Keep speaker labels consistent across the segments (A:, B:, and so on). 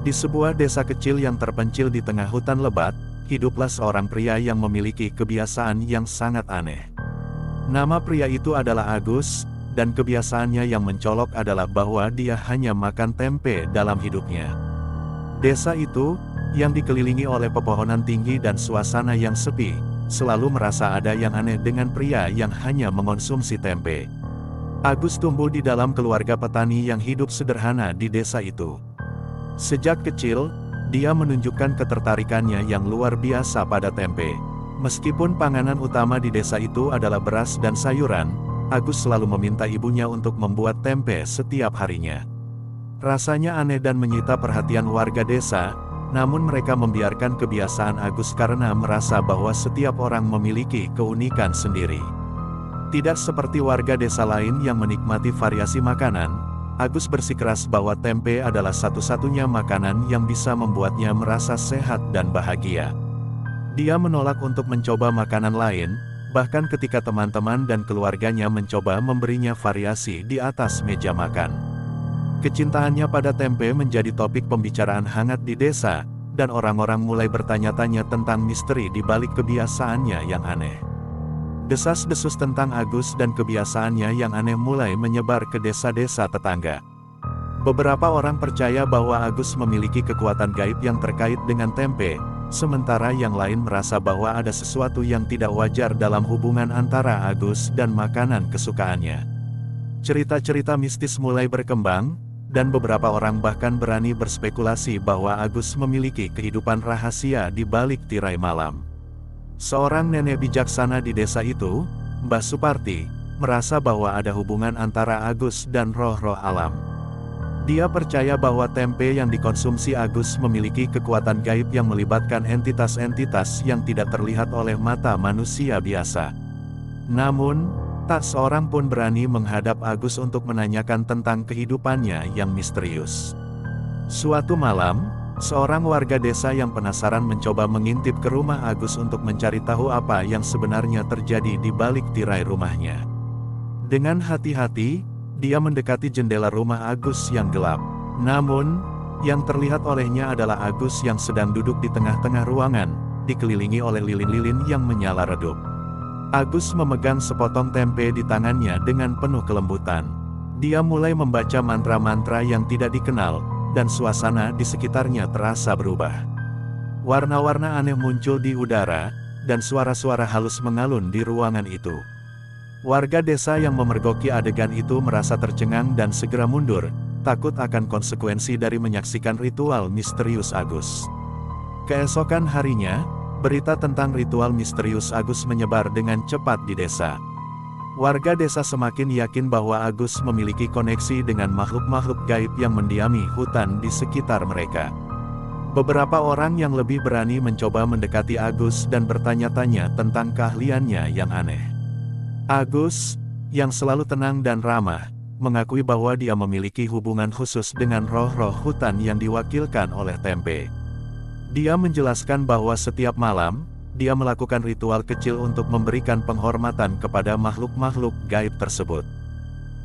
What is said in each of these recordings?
A: Di sebuah desa kecil yang terpencil di tengah hutan lebat, hiduplah seorang pria yang memiliki kebiasaan yang sangat aneh. Nama pria itu adalah Agus, dan kebiasaannya yang mencolok adalah bahwa dia hanya makan tempe dalam hidupnya. Desa itu, yang dikelilingi oleh pepohonan tinggi dan suasana yang sepi, selalu merasa ada yang aneh dengan pria yang hanya mengonsumsi tempe. Agus tumbuh di dalam keluarga petani yang hidup sederhana di desa itu. Sejak kecil, dia menunjukkan ketertarikannya yang luar biasa pada tempe. Meskipun panganan utama di desa itu adalah beras dan sayuran, Agus selalu meminta ibunya untuk membuat tempe setiap harinya. Rasanya aneh dan menyita perhatian warga desa, namun mereka membiarkan kebiasaan Agus karena merasa bahwa setiap orang memiliki keunikan sendiri. Tidak seperti warga desa lain yang menikmati variasi makanan, Agus bersikeras bahwa tempe adalah satu-satunya makanan yang bisa membuatnya merasa sehat dan bahagia. Dia menolak untuk mencoba makanan lain, bahkan ketika teman-teman dan keluarganya mencoba memberinya variasi di atas meja makan. Kecintaannya pada tempe menjadi topik pembicaraan hangat di desa, dan orang-orang mulai bertanya-tanya tentang misteri di balik kebiasaannya yang aneh. Desas-desus tentang Agus dan kebiasaannya yang aneh mulai menyebar ke desa-desa tetangga. Beberapa orang percaya bahwa Agus memiliki kekuatan gaib yang terkait dengan tempe, sementara yang lain merasa bahwa ada sesuatu yang tidak wajar dalam hubungan antara Agus dan makanan kesukaannya. Cerita-cerita mistis mulai berkembang, dan beberapa orang bahkan berani berspekulasi bahwa Agus memiliki kehidupan rahasia di balik tirai malam. Seorang nenek bijaksana di desa itu, Mbah Suparti, merasa bahwa ada hubungan antara Agus dan roh-roh alam. Dia percaya bahwa tempe yang dikonsumsi Agus memiliki kekuatan gaib yang melibatkan entitas-entitas yang tidak terlihat oleh mata manusia biasa. Namun, tak seorang pun berani menghadap Agus untuk menanyakan tentang kehidupannya yang misterius. Suatu malam, seorang warga desa yang penasaran mencoba mengintip ke rumah Agus untuk mencari tahu apa yang sebenarnya terjadi di balik tirai rumahnya. Dengan hati-hati, dia mendekati jendela rumah Agus yang gelap. Namun, yang terlihat olehnya adalah Agus yang sedang duduk di tengah-tengah ruangan, dikelilingi oleh lilin-lilin yang menyala redup. Agus memegang sepotong tempe di tangannya dengan penuh kelembutan. Dia mulai membaca mantra-mantra yang tidak dikenal, dan suasana di sekitarnya terasa berubah. Warna-warna aneh muncul di udara, dan suara-suara halus mengalun di ruangan itu. Warga desa yang memergoki adegan itu merasa tercengang dan segera mundur, takut akan konsekuensi dari menyaksikan ritual misterius Agus. Keesokan harinya, berita tentang ritual misterius Agus menyebar dengan cepat di desa. Warga desa semakin yakin bahwa Agus memiliki koneksi dengan makhluk-makhluk gaib yang mendiami hutan di sekitar mereka. Beberapa orang yang lebih berani mencoba mendekati Agus dan bertanya-tanya tentang keahliannya yang aneh. Agus, yang selalu tenang dan ramah, mengakui bahwa dia memiliki hubungan khusus dengan roh-roh hutan yang diwakilkan oleh tempe. Dia menjelaskan bahwa setiap malam, dia melakukan ritual kecil untuk memberikan penghormatan kepada makhluk-makhluk gaib tersebut.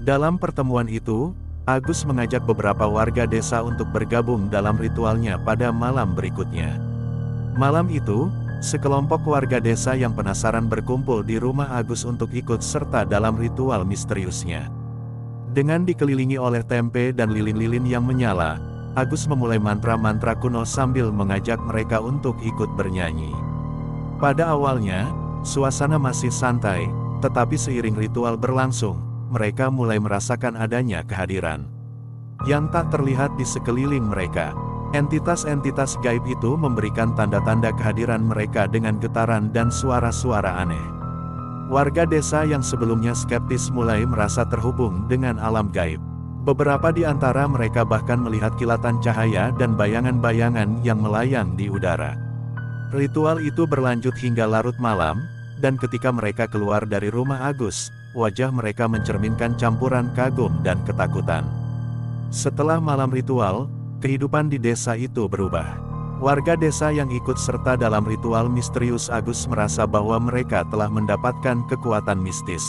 A: Dalam pertemuan itu, Agus mengajak beberapa warga desa untuk bergabung dalam ritualnya pada malam berikutnya. Malam itu, sekelompok warga desa yang penasaran berkumpul di rumah Agus untuk ikut serta dalam ritual misteriusnya. Dengan dikelilingi oleh tempe dan lilin-lilin yang menyala, Agus memulai mantra-mantra kuno sambil mengajak mereka untuk ikut bernyanyi. Pada awalnya, suasana masih santai, tetapi seiring ritual berlangsung, mereka mulai merasakan adanya kehadiran yang tak terlihat di sekeliling mereka. Entitas-entitas gaib itu memberikan tanda-tanda kehadiran mereka dengan getaran dan suara-suara aneh. Warga desa yang sebelumnya skeptis mulai merasa terhubung dengan alam gaib. Beberapa di antara mereka bahkan melihat kilatan cahaya dan bayangan-bayangan yang melayang di udara. Ritual itu berlanjut hingga larut malam, dan ketika mereka keluar dari rumah Agus, wajah mereka mencerminkan campuran kagum dan ketakutan. Setelah malam ritual, kehidupan di desa itu berubah. Warga desa yang ikut serta dalam ritual misterius Agus merasa bahwa mereka telah mendapatkan kekuatan mistis.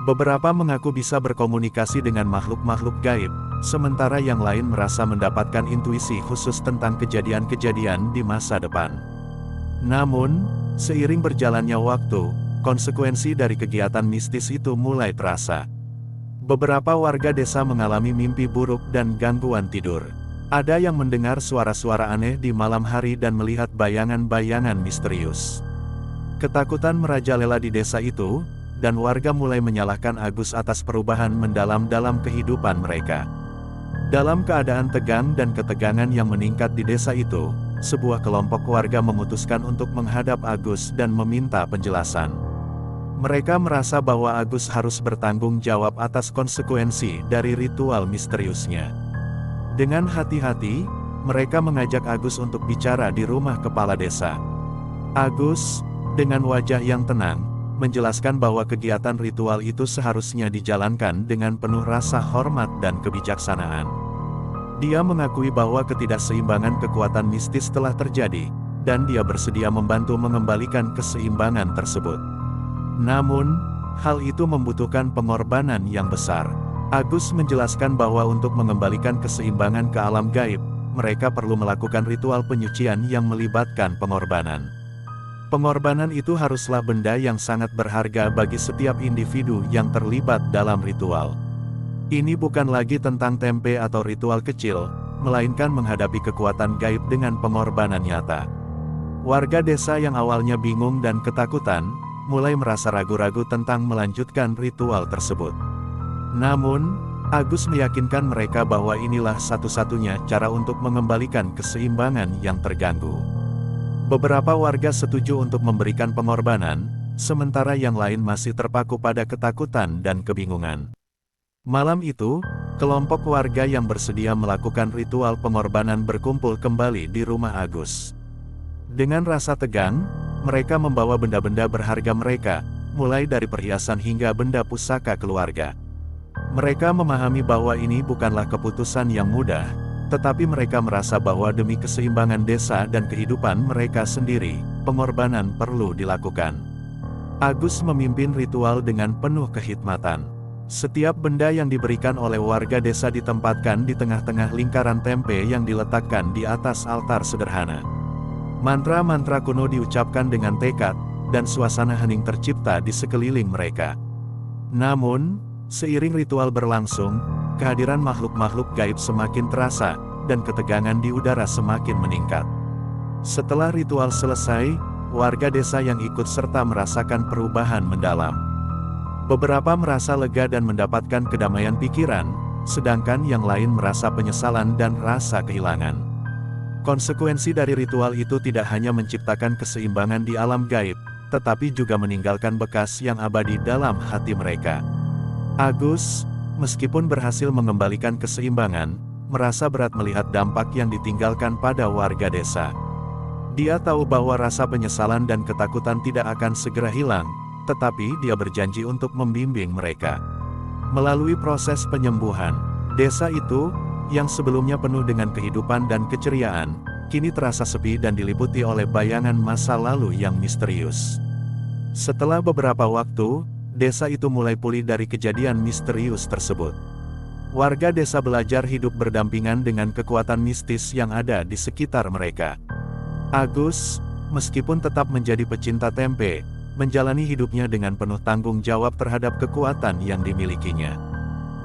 A: Beberapa mengaku bisa berkomunikasi dengan makhluk-makhluk gaib, sementara yang lain merasa mendapatkan intuisi khusus tentang kejadian-kejadian di masa depan. Namun, seiring berjalannya waktu, konsekuensi dari kegiatan mistis itu mulai terasa. Beberapa warga desa mengalami mimpi buruk dan gangguan tidur. Ada yang mendengar suara-suara aneh di malam hari dan melihat bayangan-bayangan misterius. Ketakutan merajalela di desa itu, dan warga mulai menyalahkan Agus atas perubahan mendalam dalam kehidupan mereka. Dalam keadaan tegang dan ketegangan yang meningkat di desa itu, sebuah kelompok warga memutuskan untuk menghadap Agus dan meminta penjelasan. Mereka merasa bahwa Agus harus bertanggung jawab atas konsekuensi dari ritual misteriusnya. Dengan hati-hati, mereka mengajak Agus untuk bicara di rumah kepala desa. Agus, dengan wajah yang tenang, menjelaskan bahwa kegiatan ritual itu seharusnya dijalankan dengan penuh rasa hormat dan kebijaksanaan. Dia mengakui bahwa ketidakseimbangan kekuatan mistis telah terjadi, dan dia bersedia membantu mengembalikan keseimbangan tersebut. Namun, hal itu membutuhkan pengorbanan yang besar. Agus menjelaskan bahwa untuk mengembalikan keseimbangan ke alam gaib, mereka perlu melakukan ritual penyucian yang melibatkan pengorbanan. Pengorbanan itu haruslah benda yang sangat berharga bagi setiap individu yang terlibat dalam ritual. Ini bukan lagi tentang tempe atau ritual kecil, melainkan menghadapi kekuatan gaib dengan pengorbanan nyata. Warga desa yang awalnya bingung dan ketakutan, mulai merasa ragu-ragu tentang melanjutkan ritual tersebut. Namun, Agus meyakinkan mereka bahwa inilah satu-satunya cara untuk mengembalikan keseimbangan yang terganggu. Beberapa warga setuju untuk memberikan pengorbanan, sementara yang lain masih terpaku pada ketakutan dan kebingungan. Malam itu, kelompok warga yang bersedia melakukan ritual pengorbanan berkumpul kembali di rumah Agus. Dengan rasa tegang, mereka membawa benda-benda berharga mereka, mulai dari perhiasan hingga benda pusaka keluarga. Mereka memahami bahwa ini bukanlah keputusan yang mudah, tetapi mereka merasa bahwa demi keseimbangan desa dan kehidupan mereka sendiri, pengorbanan perlu dilakukan. Agus memimpin ritual dengan penuh kehikmatan. Setiap benda yang diberikan oleh warga desa ditempatkan di tengah-tengah lingkaran tempe yang diletakkan di atas altar sederhana. Mantra-mantra kuno diucapkan dengan tekad, dan suasana hening tercipta di sekeliling mereka. Namun, seiring ritual berlangsung, kehadiran makhluk-makhluk gaib semakin terasa, dan ketegangan di udara semakin meningkat. Setelah ritual selesai, warga desa yang ikut serta merasakan perubahan mendalam. Beberapa merasa lega dan mendapatkan kedamaian pikiran, sedangkan yang lain merasa penyesalan dan rasa kehilangan. Konsekuensi dari ritual itu tidak hanya menciptakan keseimbangan di alam gaib, tetapi juga meninggalkan bekas yang abadi dalam hati mereka. Agus, meskipun berhasil mengembalikan keseimbangan, merasa berat melihat dampak yang ditinggalkan pada warga desa. Dia tahu bahwa rasa penyesalan dan ketakutan tidak akan segera hilang, tetapi dia berjanji untuk membimbing mereka. Melalui proses penyembuhan, desa itu, yang sebelumnya penuh dengan kehidupan dan keceriaan, kini terasa sepi dan diliputi oleh bayangan masa lalu yang misterius. Setelah beberapa waktu, desa itu mulai pulih dari kejadian misterius tersebut. Warga desa belajar hidup berdampingan dengan kekuatan mistis yang ada di sekitar mereka. Agus, meskipun tetap menjadi pecinta tempe, menjalani hidupnya dengan penuh tanggung jawab terhadap kekuatan yang dimilikinya.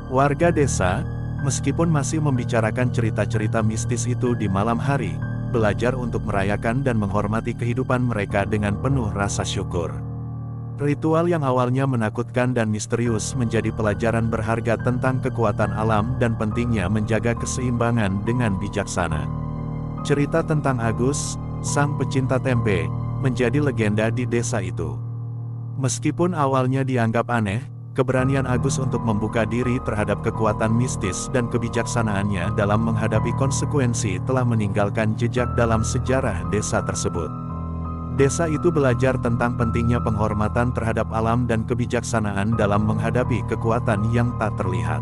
A: Warga desa, meskipun masih membicarakan cerita-cerita mistis itu di malam hari, belajar untuk merayakan dan menghormati kehidupan mereka dengan penuh rasa syukur. Ritual yang awalnya menakutkan dan misterius menjadi pelajaran berharga tentang kekuatan alam dan pentingnya menjaga keseimbangan dengan bijaksana. Cerita tentang Agus, sang pecinta tempe, menjadi legenda di desa itu. Meskipun awalnya dianggap aneh, keberanian Agus untuk membuka diri terhadap kekuatan mistis dan kebijaksanaannya dalam menghadapi konsekuensi telah meninggalkan jejak dalam sejarah desa tersebut. Desa itu belajar tentang pentingnya penghormatan terhadap alam dan kebijaksanaan dalam menghadapi kekuatan yang tak terlihat.